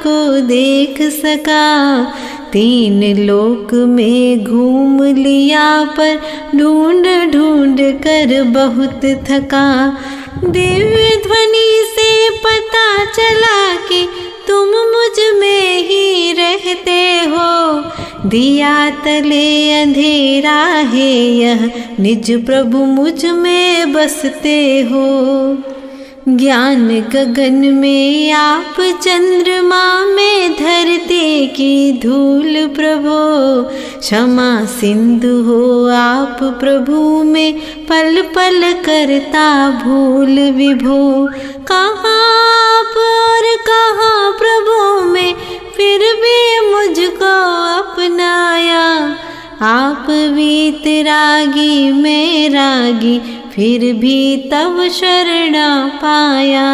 आपको देख सका। 3 लोक में घूम लिया पर ढूंढ ढूंढ कर बहुत थका। दिव्य ध्वनि से पता चला कि तुम मुझ में ही रहते हो। दिया तले अंधेरा है यह, निज प्रभु मुझ में बसते हो। ज्ञान गगन में आप, चंद्रमा में धरती की धूल प्रभो। क्षमा सिंधु हो आप प्रभु में, पल पल करता भूल विभो। कहाँ आप और कहाँ प्रभु में, फिर भी मुझको अपनाया। आप वीतरागी मैं रागी, फिर भी तब शरणा पाया।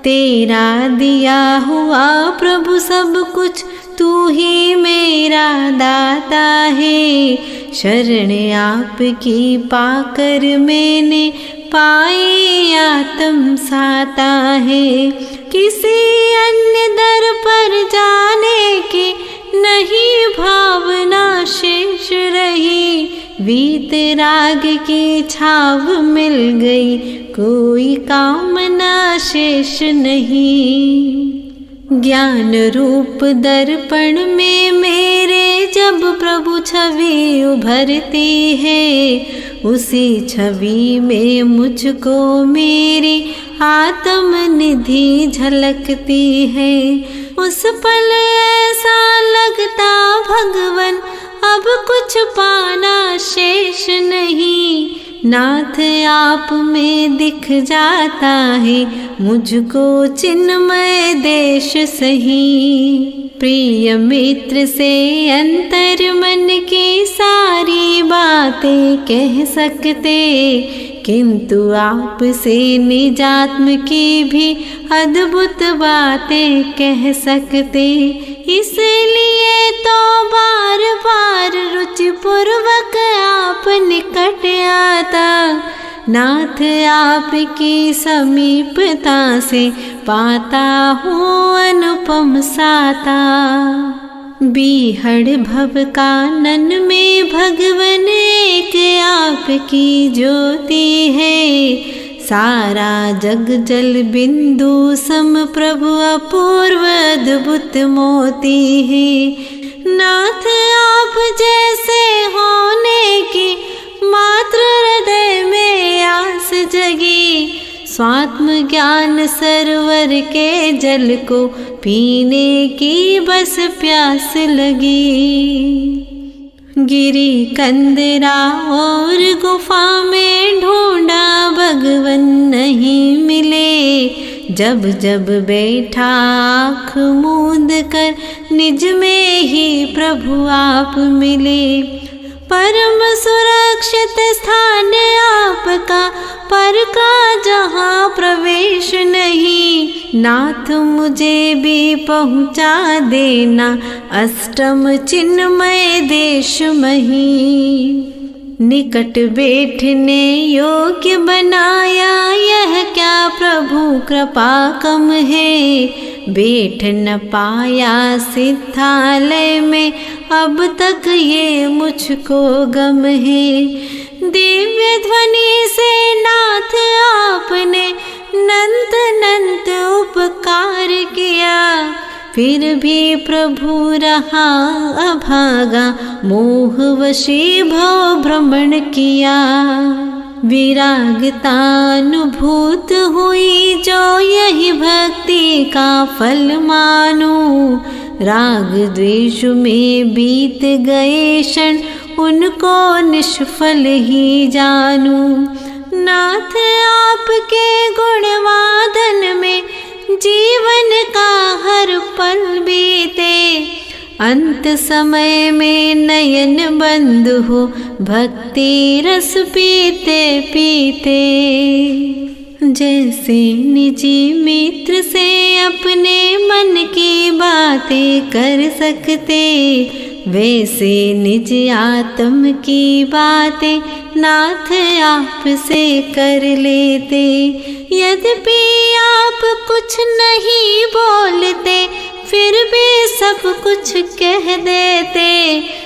तेरा दिया हुआ प्रभु सब कुछ, तू ही मेरा दाता है। शरण आपकी पाकर मैंने पाई आत्म साता है। किसी अन्य दर पर जाने की नहीं भावना शेष रही। वीतराग की छाव मिल गई, कोई कामना शेष नहीं। ज्ञान रूप दर्पण में मेरे जब प्रभु छवि उभरती है, उसी छवि में मुझको मेरी आत्म निधि झलकती है। उस पल ऐसा लगता भगवन अब कुछ पाना शेष नहीं। नाथ आप में दिख जाता है मुझको चिन्मय देश सही। प्रिय मित्र से अंतर मन की सारी बातें कह सकते, किंतु आप से निजात्म की भी अद्भुत बातें कह सकते। इसलिए तो बार बार रुचि पूर्वक आप निकट आता। नाथ आपकी समीपता से पाता हूँ अनुपम साता। बीहड़ भव कानन में भगवन एक आपकी ज्योति है। सारा जग जल बिंदु सम प्रभु अपूर्व अद्भुत मोती है। नाथ आप जैसे होने की मात्र हृदय में आस जगी। स्वात्म ज्ञान सरोवर के जल को पीने की बस प्यास लगी। गिरी कंदरा और गुफा में ढूंढा भगवन नहीं मिले। जब जब बैठा आँख मूंद कर निज में ही प्रभु आप मिले। परम सुरक्षित स्थान आपका, पर का जहाँ प्रवेश नहीं। नाथ मुझे भी पहुँचा देना अष्टम चिन्मय देश मही। निकट बैठने योग्य बनाया, यह क्या प्रभु कृपा कम है। बैठ न पाया सिद्धालय में, अब तक ये मुझको गम है। दिव्य ध्वनि से नाथ आपने नंत नंत उपकार किया। फिर भी प्रभु रहा अभागा, मोहवशी भव भ्रमण किया। विरागता अनुभूत हुई जो यही भक्ति का फल मानो। राग द्वेष में बीत गए क्षण, उनको निष्फल ही जानू। नाथ आपके गुणवादन में जीवन का हर पल बीते। अंत समय में नयन बंद हो, भक्ति रस पीते पीते। जैसे निजी मित्र से अपने मन की बातें कर सकते, वैसे निज आत्म की बातें नाथ आप से कर लेते। यद्यपि आप कुछ नहीं बोलते, सब कुछ कह देते,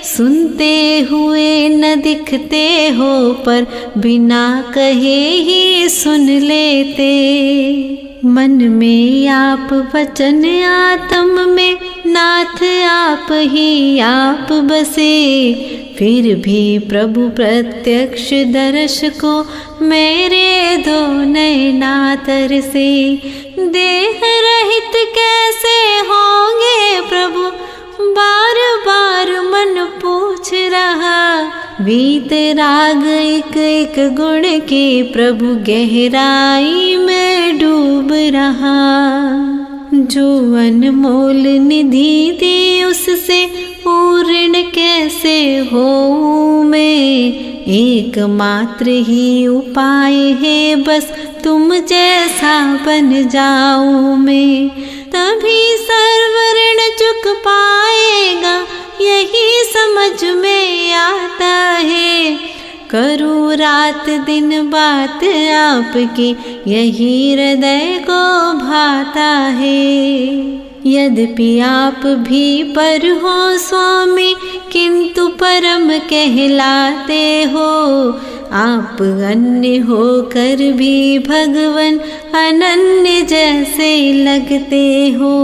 सुनते हुए न दिखते हो पर बिना कहे ही सुन लेते। मन में आप वचन आत्म में नाथ आप ही आप बसे, फिर भी प्रभु प्रत्यक्ष दर्श को मेरे दो नैना तरसे। देह रहित कैसे होंगे प्रभु बार बार मन पूछ रहा, वीत राग एक एक गुण के प्रभु गहराई में डूब रहा। जो अनमोल निधि दी उससे पूर्ण कैसे हो मैं, एकमात्र ही उपाय है बस तुम जैसा बन जाऊं मैं। तभी सर्व ऋण चुक पाएगा यही समझ में आता है, करूँ रात दिन बात आपकी यही हृदय को भाता है। यद्यपि आप भी पर हो स्वामी किंतु परम कहलाते हो, आप अन्य होकर भी भगवन अनन्य जैसे लगते हो।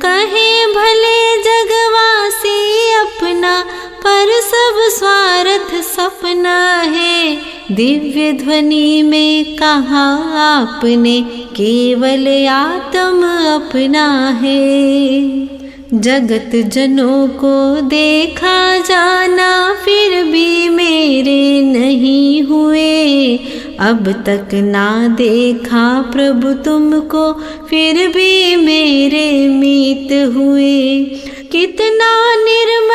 कहे भले जगवासी अपना पर सब स्वार्थ सपना है, दिव्य ध्वनि में कहा आपने केवल आत्म अपना है। जगत जनों को देखा जाना फिर भी मेरे नहीं हुए, अब तक ना देखा प्रभु तुमको फिर भी मेरे मीत हुए। कितना निर्मल